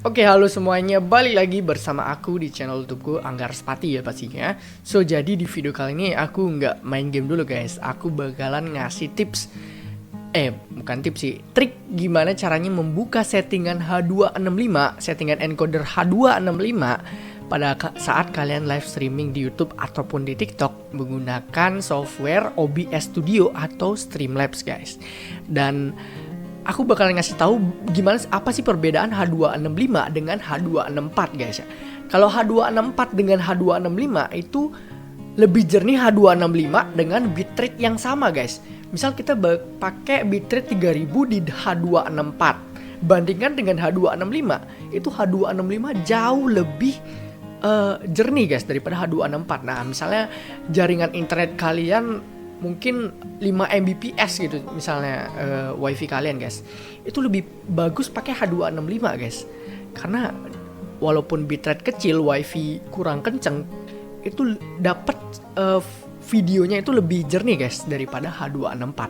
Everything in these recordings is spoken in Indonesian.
Oke, halo semuanya, balik lagi bersama aku di channel YouTubeku Anggar Spati ya pastinya. So, jadi di video kali ini aku nggak main game dulu guys. Aku bakalan ngasih tips, bukan tips sih, trik gimana caranya membuka settingan H265, settingan encoder H265 pada saat kalian live streaming di YouTube ataupun di TikTok menggunakan software OBS Studio atau Streamlabs guys. Dan aku bakalan ngasih tahu gimana apa sih perbedaan H265 dengan H264 guys ya. Kalau H264 dengan H265 itu lebih jernih H265 dengan bitrate yang sama guys. Misal kita pakai bitrate 3000 di H264 bandingkan dengan H265, itu H265 jauh lebih jernih guys daripada H264. Nah, misalnya jaringan internet kalian mungkin 5 Mbps gitu misalnya wifi kalian guys, itu lebih bagus pakai H265 guys, karena walaupun bitrate kecil, wifi kurang kenceng, itu dapat videonya itu lebih jernih guys daripada H264.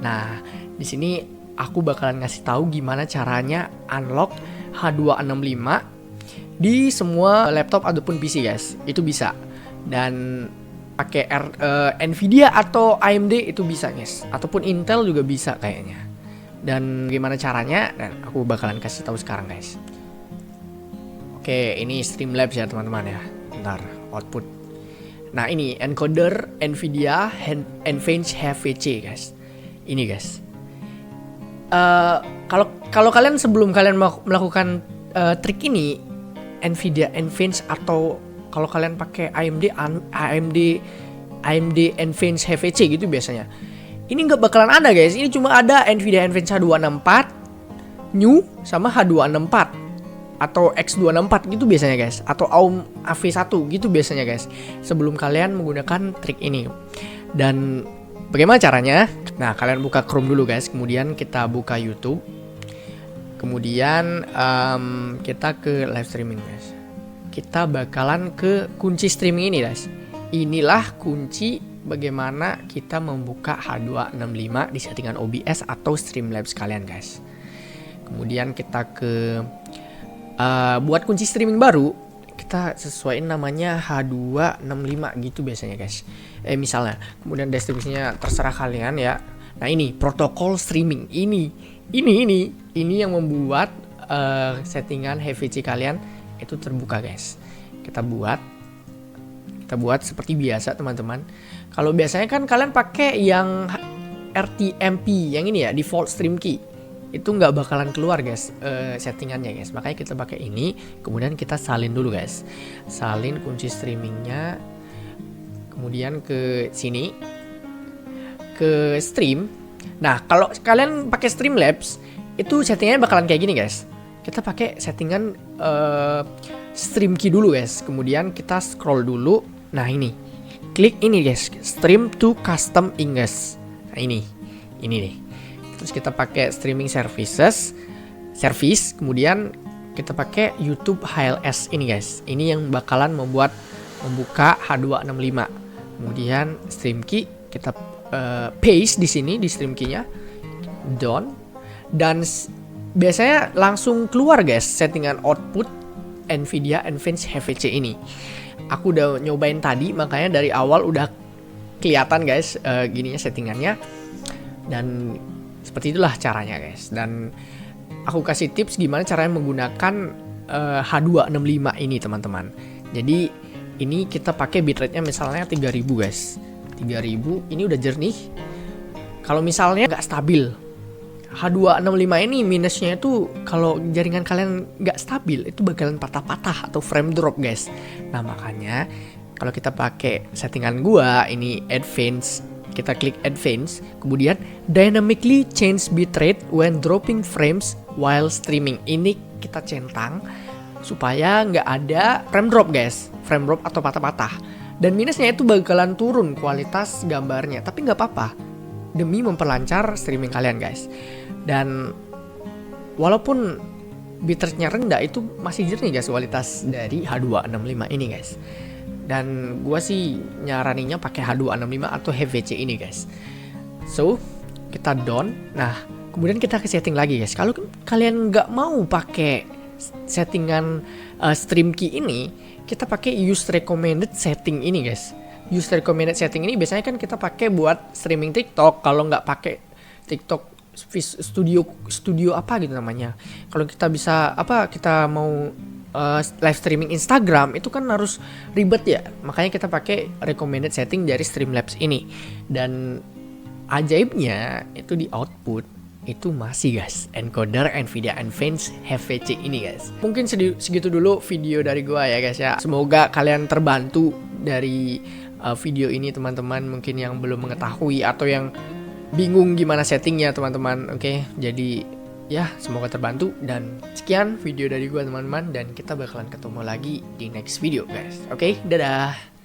Nah, di sini aku bakalan ngasih tahu gimana caranya unlock H265 di semua laptop ataupun PC guys. Itu bisa. Dan pakai Nvidia atau AMD itu bisa guys, ataupun Intel juga bisa kayaknya. Dan gimana caranya? Dan aku bakalan kasih tahu sekarang guys. Oke, ini Streamlabs ya teman-teman ya. Bentar, output. Nah, ini encoder Nvidia Advanced HVC guys. Ini guys. Kalau kalian sebelum kalian melakukan trik ini, Nvidia Advanced atau kalau kalian pakai AMD Advanced HVC gitu biasanya, ini nggak bakalan ada guys. Ini cuma ada Nvidia Advanced H264 New sama H264 atau X264 gitu biasanya guys, atau AUM AV1 gitu biasanya guys, sebelum kalian menggunakan trik ini. Dan bagaimana caranya? Nah, kalian buka Chrome dulu guys, kemudian kita buka YouTube, kemudian kita ke live streaming guys. Kita bakalan ke kunci streaming ini guys. Inilah kunci bagaimana kita membuka H265 di settingan OBS atau Streamlabs kalian guys. Kemudian kita ke buat kunci streaming baru, kita sesuaiin namanya H265 gitu biasanya guys. Misalnya, kemudian distribusinya terserah kalian ya. Nah, ini protokol streaming. Ini yang membuat settingan HVC kalian itu terbuka guys. Kita buat seperti biasa teman-teman. Kalau biasanya kan kalian pakai yang RTMP yang ini ya, default stream key, itu nggak bakalan keluar guys settingannya guys. Makanya kita pakai ini, kemudian kita salin dulu guys, salin kunci streamingnya, kemudian ke sini ke stream. Nah, kalau kalian pakai Streamlabs itu settingannya bakalan kayak gini guys. Kita pakai settingan stream key dulu guys. Kemudian kita scroll dulu. Nah, ini klik ini guys, stream to custom Ingress. Nah, ini nih. Terus kita pakai streaming service. Kemudian kita pakai YouTube HLS ini guys. Ini yang bakalan membuka H265. Kemudian stream key kita paste di sini di stream key-nya, done. Dan biasanya langsung keluar guys settingan output Nvidia Advanced HVC ini. Aku udah nyobain tadi, makanya dari awal udah kelihatan guys gininya settingannya. Dan seperti itulah caranya guys. Dan aku kasih tips gimana caranya menggunakan H265 ini teman-teman. Jadi ini kita pakai bitrate-nya misalnya 3000 guys. 3000 ini udah jernih. Kalau misalnya nggak stabil, H265 ini minusnya itu kalau jaringan kalian nggak stabil itu bakalan patah-patah atau frame drop guys. Nah, makanya kalau kita pakai settingan gua ini advance, kita klik advance, kemudian dynamically change bitrate when dropping frames while streaming. Ini kita centang supaya nggak ada frame drop guys, frame drop atau patah-patah. Dan minusnya itu bakalan turun kualitas gambarnya, tapi nggak apa-apa demi memperlancar streaming kalian guys. Dan walaupun bitrate-nya rendah, itu masih jernih guys kualitas dari H265 ini guys. Dan gua sih nyaraninnya pakai H265 atau HVC ini guys. So, kita done. Nah, kemudian kita ke setting lagi guys. Kalau kalian nggak mau pakai settingan stream key ini, kita pakai use recommended setting ini guys. Use recommended setting ini biasanya kan kita pakai buat streaming TikTok. Kalau nggak pakai TikTok studio apa gitu namanya. Kalau kita bisa kita mau live streaming Instagram itu kan harus ribet ya. Makanya kita pakai recommended setting dari Streamlabs ini. Dan ajaibnya itu di output itu masih guys encoder Nvidia Advanced HVC ini guys. Mungkin segitu dulu video dari gua ya guys ya. Semoga kalian terbantu dari video ini teman-teman, mungkin yang belum mengetahui atau yang bingung gimana settingnya teman-teman. Oke, jadi ya semoga terbantu, dan sekian video dari gua teman-teman, dan kita bakalan ketemu lagi di next video guys. Oke, dadah.